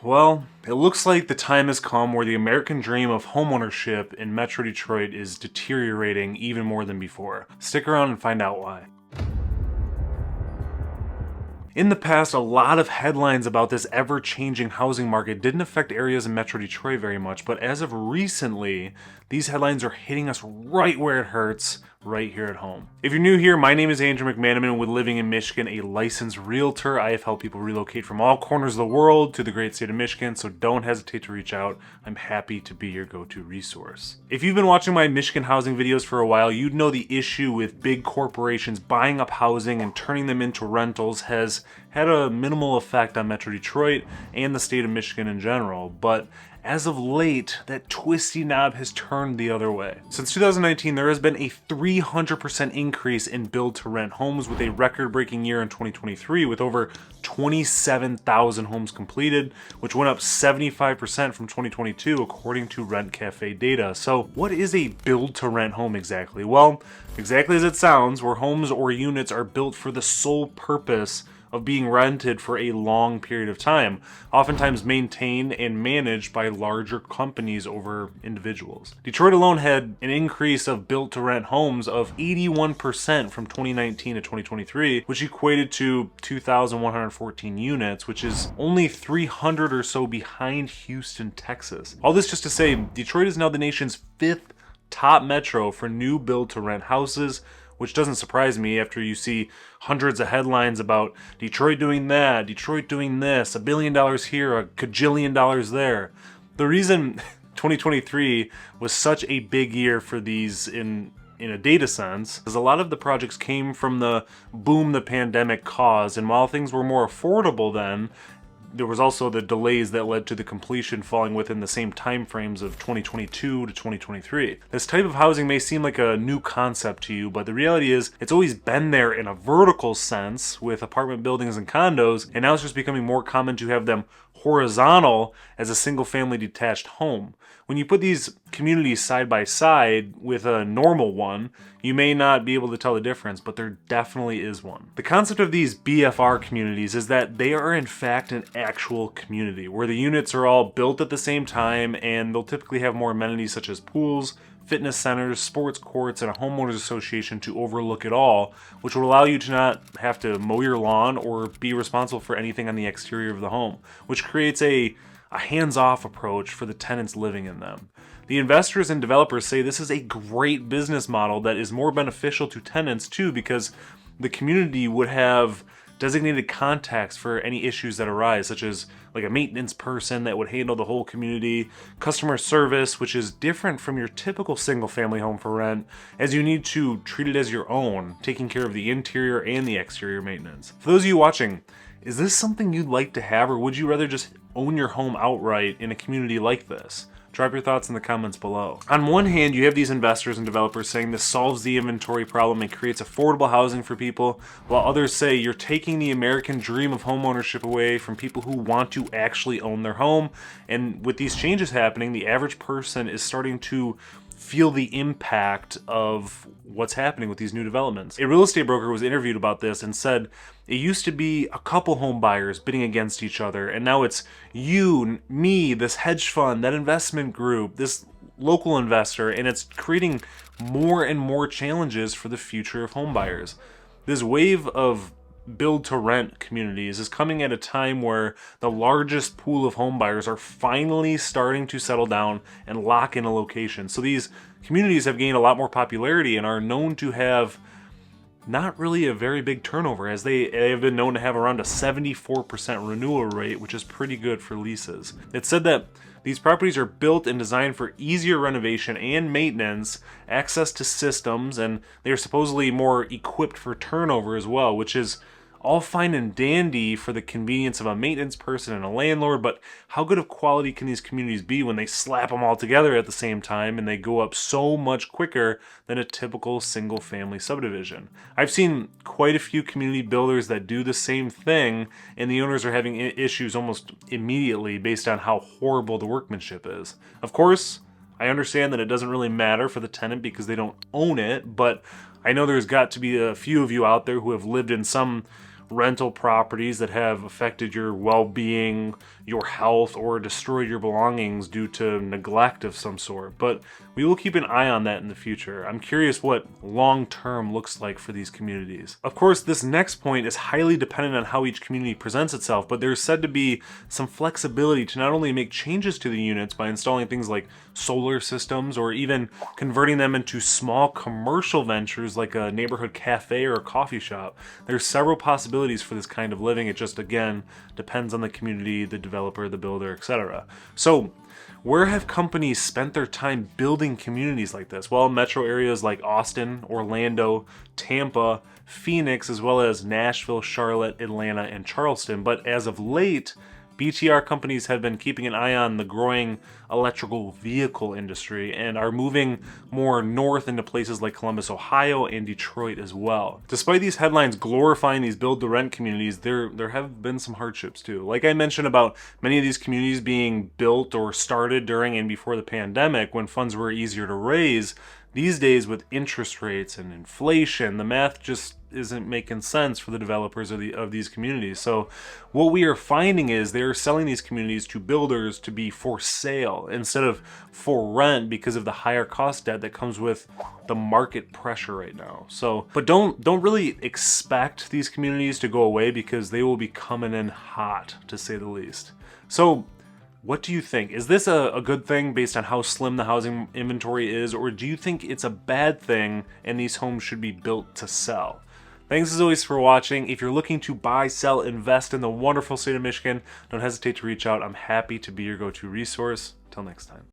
Well, it looks like the time has come where the American dream of homeownership in Metro Detroit is deteriorating even more than before. Stick around and find out why. In the past, a lot of headlines about this ever-changing housing market didn't affect areas in Metro Detroit very much, but as of recently, these headlines are hitting us right where it hurts, right here at home. If you're new here, my name is Andrew McManaman with Living in Michigan, a licensed realtor. I have helped people relocate from all corners of the world to the great state of Michigan, so don't hesitate to reach out. I'm happy to be your go-to resource. If you've been watching my Michigan housing videos for a while, you'd know the issue with big corporations buying up housing and turning them into rentals has had a minimal effect on Metro Detroit and the state of Michigan in general, but as of late, that twisty knob has turned the other way. Since 2019, there has been a 300% increase in build-to-rent homes, with a record-breaking year in 2023 with over 27,000 homes completed, which went up 75% from 2022 according to Rent Cafe data. So what is a build-to-rent home exactly? Well, exactly as it sounds, where homes or units are built for the sole purpose of being rented for a long period of time, oftentimes maintained and managed by larger companies over individuals. Detroit alone had an increase of built-to-rent homes of 81% from 2019 to 2023, which equated to 2,114 units, which is only 300 or so behind Houston, Texas. All this just to say, Detroit is now the nation's 5th top metro for new build-to-rent houses, which doesn't surprise me after you see hundreds of headlines about Detroit doing that, Detroit doing this, $1 billion here, a cajillion dollars there. The reason 2023 was such a big year for these in a data sense is a lot of the projects came from the boom the pandemic caused, and while things were more affordable then, there was also the delays that led to the completion falling within the same time frames of 2022 to 2023. This type of housing may seem like a new concept to you, but the reality is it's always been there in a vertical sense with apartment buildings and condos, and now it's just becoming more common to have them horizontal as a single family detached home. When you put these communities side by side with a normal one, you may not be able to tell the difference, but there definitely is one. The concept of these BFR communities is that they are in fact an actual community where the units are all built at the same time, and they'll typically have more amenities such as pools, fitness centers, sports courts, and a homeowners association to overlook it all, which will allow you to not have to mow your lawn or be responsible for anything on the exterior of the home, which creates a hands-off approach for the tenants living in them. The investors and developers say this is a great business model that is more beneficial to tenants too, because the community would have designated contacts for any issues that arise, such as like a maintenance person that would handle the whole community, customer service, which is different from your typical single-family home for rent, as you need to treat it as your own, taking care of the interior and the exterior maintenance. For those of you watching, is this something you'd like to have, or would you rather just own your home outright in a community like this? Drop your thoughts in the comments below. On one hand, you have these investors and developers saying this solves the inventory problem and creates affordable housing for people, while others say you're taking the American dream of homeownership away from people who want to actually own their home. And with these changes happening, the average person is starting to feel the impact of what's happening with these new developments. A real estate broker was interviewed about this and said it used to be a couple home buyers bidding against each other, and now it's you, me, this hedge fund, that investment group, this local investor, and it's creating more and more challenges for the future of home buyers. This wave of build-to-rent communities is coming at a time where the largest pool of home buyers are finally starting to settle down and lock in a location. So these communities have gained a lot more popularity and are known to have not really a very big turnover, as they have been known to have around a 74% renewal rate, which is pretty good for leases. It's said that these properties are built and designed for easier renovation and maintenance, access to systems, and they are supposedly more equipped for turnover as well, which is all fine and dandy for the convenience of a maintenance person and a landlord, but how good of quality can these communities be when they slap them all together at the same time and they go up so much quicker than a typical single-family subdivision? I've seen quite a few community builders that do the same thing, and the owners are having issues almost immediately based on how horrible the workmanship is. Of course, I understand that it doesn't really matter for the tenant because they don't own it, but I know there's got to be a few of you out there who have lived in some rental properties that have affected your well-being, your health, or destroyed your belongings due to neglect of some sort. But we will keep an eye on that in the future. I'm curious what long-term looks like for these communities. Of course, this next point is highly dependent on how each community presents itself, but there's said to be some flexibility to not only make changes to the units by installing things like solar systems or even converting them into small commercial ventures like a neighborhood cafe or a coffee shop. There's several possibilities for this kind of living. It just, again, depends on the community, the developer, the builder, etc. So, where have companies spent their time building communities like this? Well, metro areas like Austin, Orlando, Tampa, Phoenix, as well as Nashville, Charlotte, Atlanta, and Charleston. But as of late, BTR companies have been keeping an eye on the growing electrical vehicle industry and are moving more north into places like Columbus, Ohio, and Detroit as well. Despite these headlines glorifying these build-to-rent communities, there have been some hardships too. Like I mentioned about many of these communities being built or started during and before the pandemic when funds were easier to raise, these days with interest rates and inflation, the math just isn't making sense for the developers of these communities. So what we are finding is they're selling these communities to builders to be for sale instead of for rent because of the higher cost debt that comes with the market pressure right now. So, but don't really expect these communities to go away because they will be coming in hot, to say the least. So what do you think? Is this a good thing based on how slim the housing inventory is, or do you think it's a bad thing and these homes should be built to sell? Thanks as always for watching. If you're looking to buy, sell, invest in the wonderful state of Michigan, don't hesitate to reach out. I'm happy to be your go-to resource. Till next time.